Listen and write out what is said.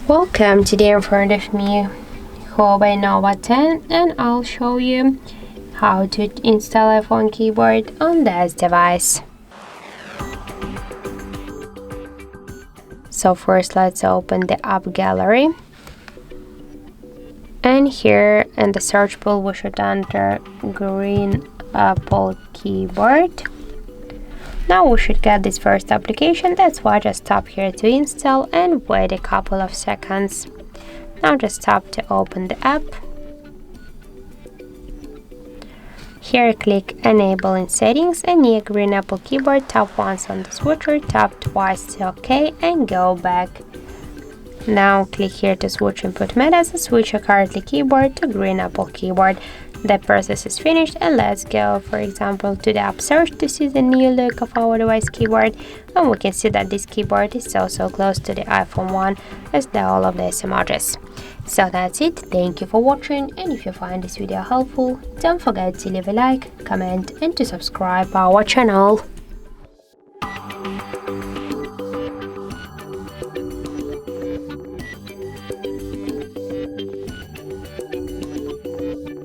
Welcome, today in front of me HUAWEI Nova 10 and I'll show you how to install iPhone keyboard on this device. So first let's open the app gallery, and here in the search bar we should enter green Apple keyboard. Now we should get this first application, that's why just tap here to install and wait a couple of seconds. Now just tap to open the app. Here click enable in settings and near green Apple keyboard tap once on the switcher, tap twice to OK and go back. Now click here to switch input methods and switch your currently keyboard to green Apple keyboard. The process is finished and let's go, for example, to the app search to see the new look of our device keyboard, and we can see that this keyboard is so close to the iPhone one as all of these emojis. So that's it, thank you for watching, and if you find this video helpful, don't forget to leave a like, comment and to subscribe our channel.